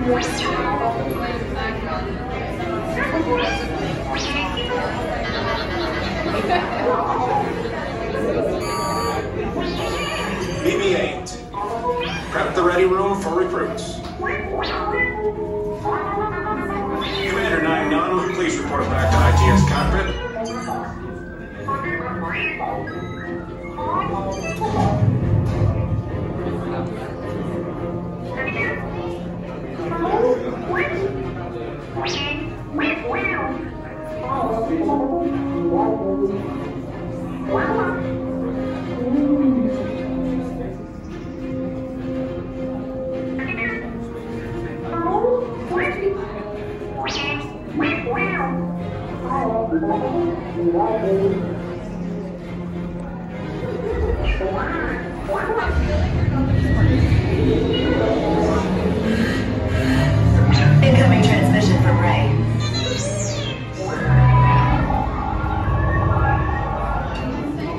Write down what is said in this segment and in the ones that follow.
BB-8. Prep the ready room for recruits. Commander 9-9, will you please report back to ITS cockpit? Incoming transmission from Ray.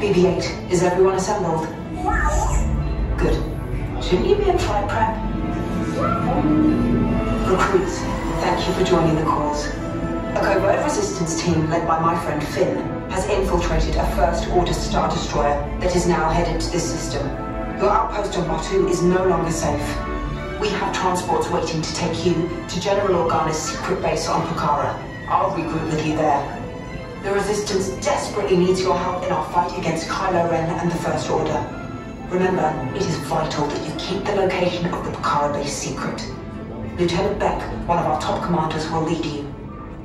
BB-8, is everyone assembled? Good. Shouldn't you be in flight prep? Recruits, thank you for joining the cause. A covert resistance team led by my friend Finn has infiltrated a first-order Star Destroyer that is now headed to this system. Your outpost on Batu is no longer safe. We have transports waiting to take you to General Organa's secret base on Pucara. I'll regroup with you there. The Resistance desperately needs your help in our fight against Kylo Ren and the First Order. Remember, it is vital that you keep the location of the Pucara base secret. Lieutenant Beck, one of our top commanders, will lead you.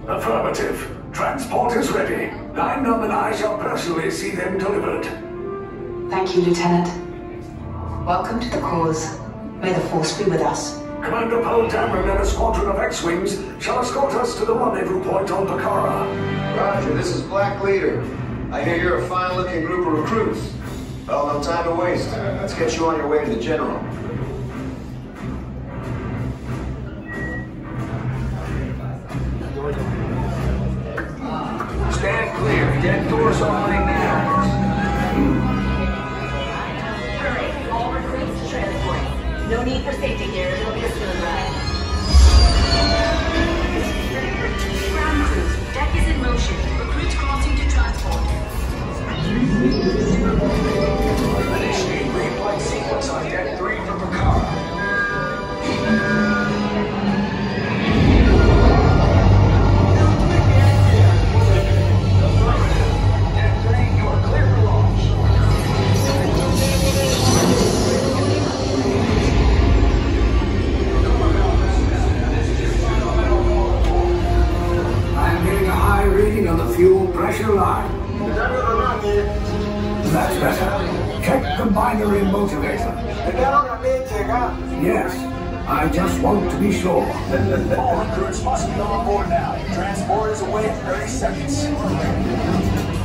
Affirmative. Transport is ready. 9-9 and I shall personally see them delivered. Thank you, Lieutenant. Welcome to the cause. May the Force be with us. Commander Poe Dameron and a squadron of X-Wings shall escort us to the rendezvous point on Pucara. Roger, this is Black Leader. I hear you're a fine-looking group of recruits. Well, no time to waste. Let's get you on your way to the General. Stand clear. Dead doors opening now. Hurry, all recruits to transport. No need for safety gear. It'll be a smooth ride. Ground crews, deck is in motion. Recruits crossing to transport. Initiate replay sequence on Deck 3 for Pucara. On the fuel pressure line. That's better. Check the binary motivator. Yes, I just want to be sure. All recruits must be on board now. Transport is away in 30 seconds.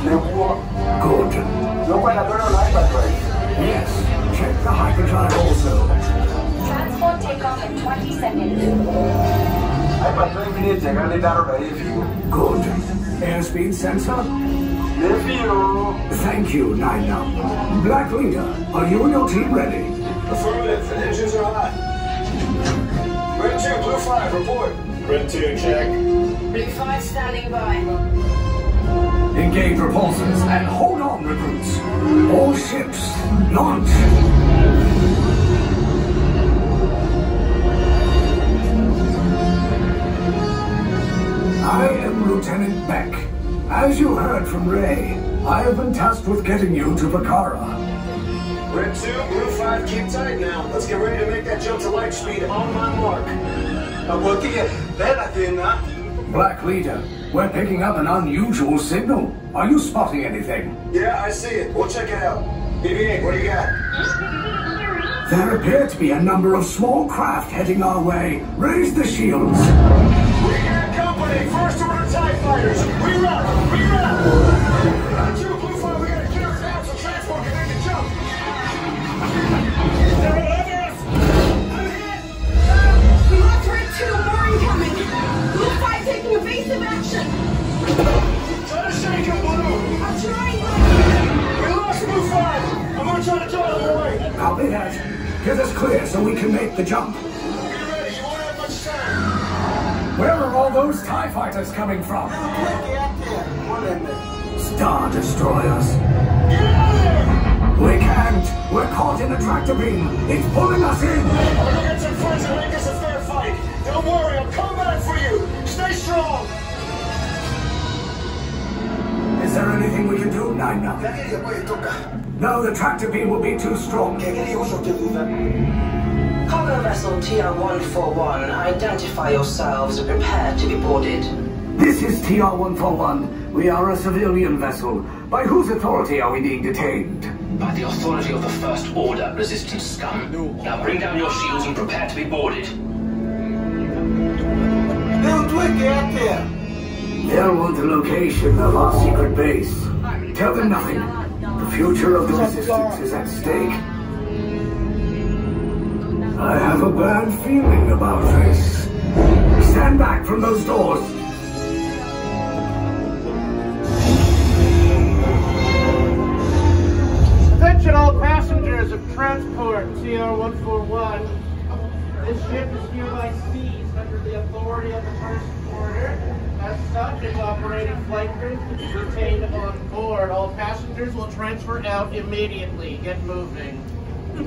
Good. Yes, check the hyperdrive also. Transport takeoff in 20 seconds. Good. Airspeed sensor? Thank you, 9-9. Black Leader, are you and your team ready? Affirmative, the engines are hot. Red 2, Blue 5, report. Red 2, check. Blue 5 standing by. Engage repulsors and hold on, recruits. All ships, launch. I am Lieutenant Beck. As you heard from Ray, I have been tasked with getting you to Pucara. Red 2, Blue 5, keep tight now. Let's get ready to make that jump to light speed on my mark. Black Leader, we're picking up an unusual signal. Are you spotting anything? Yeah, I see it. We'll check it out. BB-8, what do you got? There appear to be a number of small craft heading our way. Raise the shields. We got company! First order TIE fighters! Reroute! Reroute! Red 2, Blue 5, we gotta clear it down so transport can make a jump! They're over us! I'm hit! We lost Red 2, more incoming! Blue 5 taking evasive action! Try to shake him, Blue! I'm trying! We lost Blue 5! I'm gonna try to draw him away! Copy that. Get us clear so we can make the jump. Be ready, you won't have much time! Where are all those TIE fighters coming from? Star Destroyers. We can't. We're caught in a tractor beam. It's pulling us in. I'm gonna get some friends and make us a fair fight. Don't worry, I'll come back for you. Stay strong. Is there anything we can do, Nina? No, the tractor beam will be too strong. Cargo vessel TR-141, identify yourselves and prepare to be boarded. This is TR-141. We are a civilian vessel. By whose authority are we being detained? By the authority of the First Order, Resistance scum. Now bring down your shields and prepare to be boarded. They'll want the location of our secret base. Tell them nothing. The future of the Resistance is at stake. I have a bad feeling about this. Stand back from those doors. Attention all passengers of transport TR-141. This ship is hereby seized under the authority of the First Order. As such, its operating flight crew is retained on board. All passengers will transfer out immediately. Get moving. All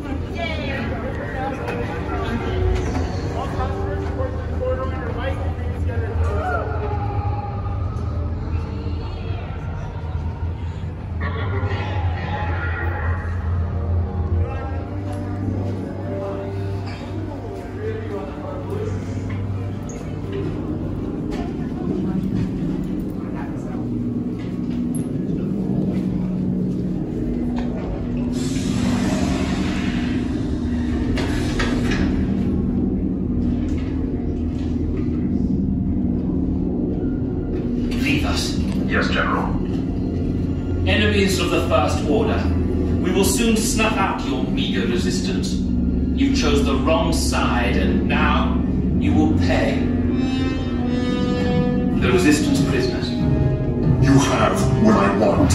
passengers report to the corridor on your right. Please get it. Yes, General. Enemies of the First Order, we will soon snuff out your meager resistance. You chose the wrong side, and now you will pay. The Resistance prisoners. You have what I want.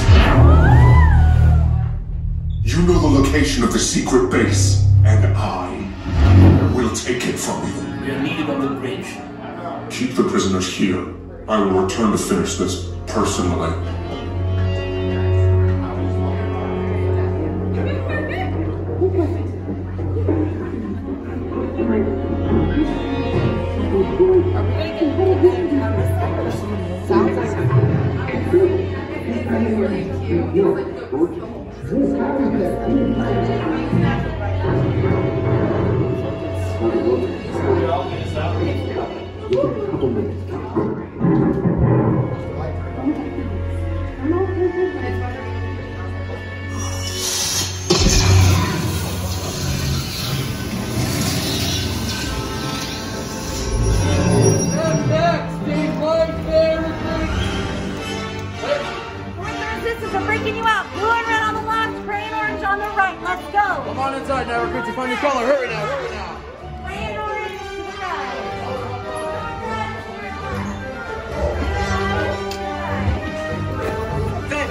You know the location of the secret base, and I will take it from you. We are needed on the bridge. Keep the prisoners here. I will return to finish this personally.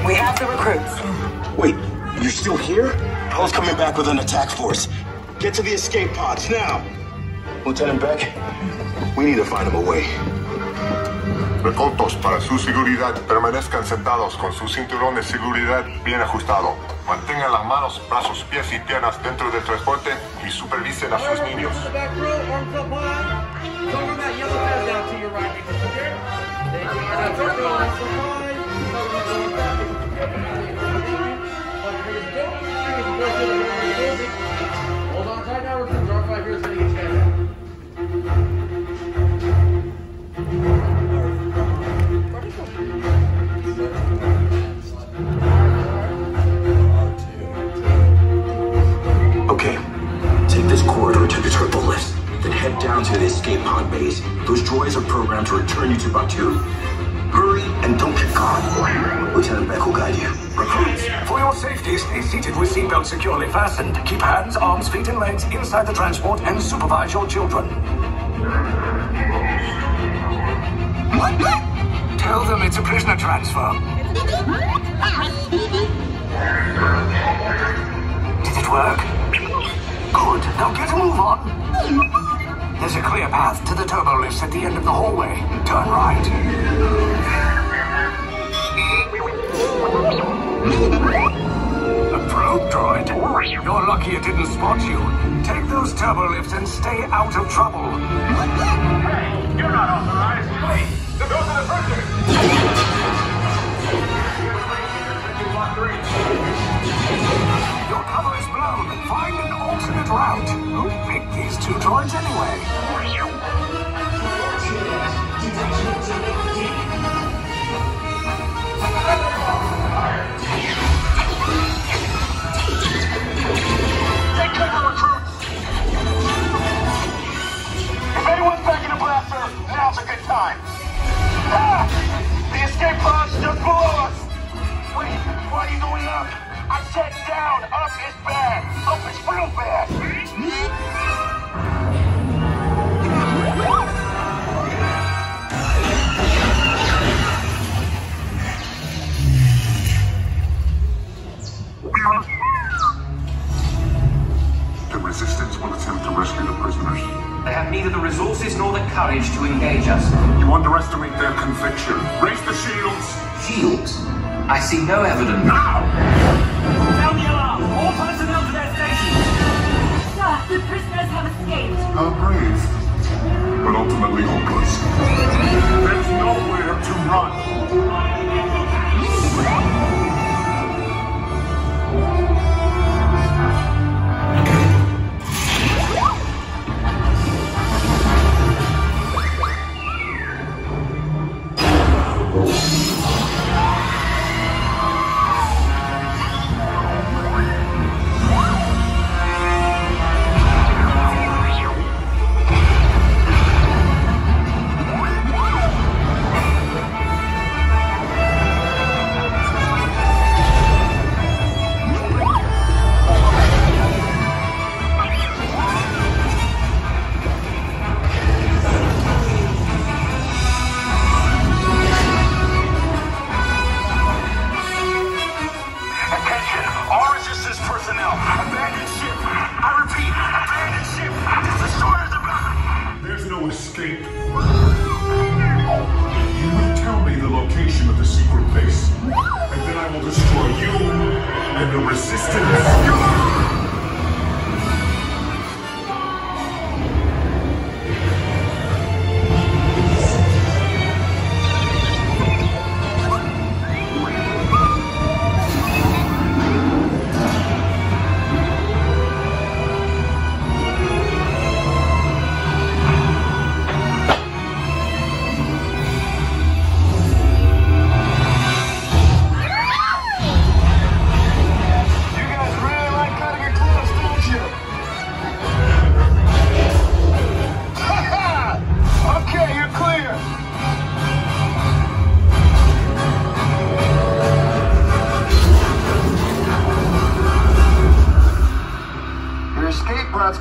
We have the recruits. Wait, you're still here? Poe's coming back with an attack force. Get to the escape pods now. Lieutenant Beck, we need to find him a way. Recaudos para su seguridad, permanezcan sentados con su cinturón de seguridad bien ajustado. Mantengan las manos, brazos, pies y piernas dentro del transporte y supervisen a sus niños. Hold on tight now, we're going to drop here so you can stand up. Okay, take this corridor to the turbo lift, then head down to the escape pod base. Those droids are programmed to return you to Batuu. Hurry and don't get caught. Lieutenant Beck will guide you. Recruits, for your safety, stay seated with seatbelts securely fastened. Keep hands, arms, feet, and legs inside the transport and supervise your children. Tell them it's a prisoner transfer. Did it work? Good. Now get a move on. There's a clear path to the turbo lifts at the end of the hallway. Turn right. A probe droid. You're lucky it didn't spot you. Take those turbo lifts and stay out of trouble. Hey, you're not authorized. Wait, they're going to the printer. Your cover is blown. Find an alternate route. Who picked these two droids anyway? Take cover, recruits! If anyone's back in a blaster, now's a good time. Ah! The escape pod's just below us! Wait, why are you going up? I said down! Up is bad! Up is real bad! The Resistance will attempt to rescue the prisoners. They have neither the resources nor the courage to engage us. You underestimate their conviction. Raise the shields! Shields? I see no evidence. Now! Sound the alarm! All personnel to their stations! Sir, the prisoners have escaped. How brave, but ultimately hopeless. There's nowhere to run. Escape. You will tell me the location of the secret base, and then I will destroy you and the Resistance.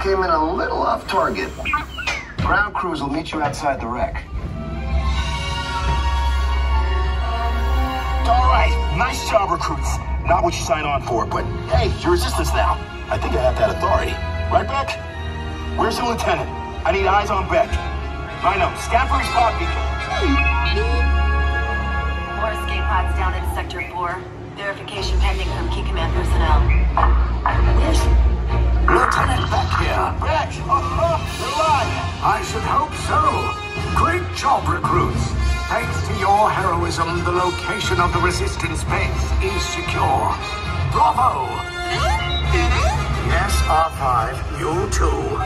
Came in a little off target. Ground crews will meet you outside the wreck. All right, nice job, recruits. Not what you signed on for, but hey, you're Resistance now. I think I have that authority. Right, Beck? Where's the lieutenant? I need eyes on Beck. Rhino, scan for his pod beacon. More escape pods down in Sector 4. Verification pending from Key Command personnel. Where's Lieutenant Beck here? Beck! You're alive! I should hope so. Great job, recruits. Thanks to your heroism, the location of the Resistance base is secure. Bravo! Yes, R5, you too.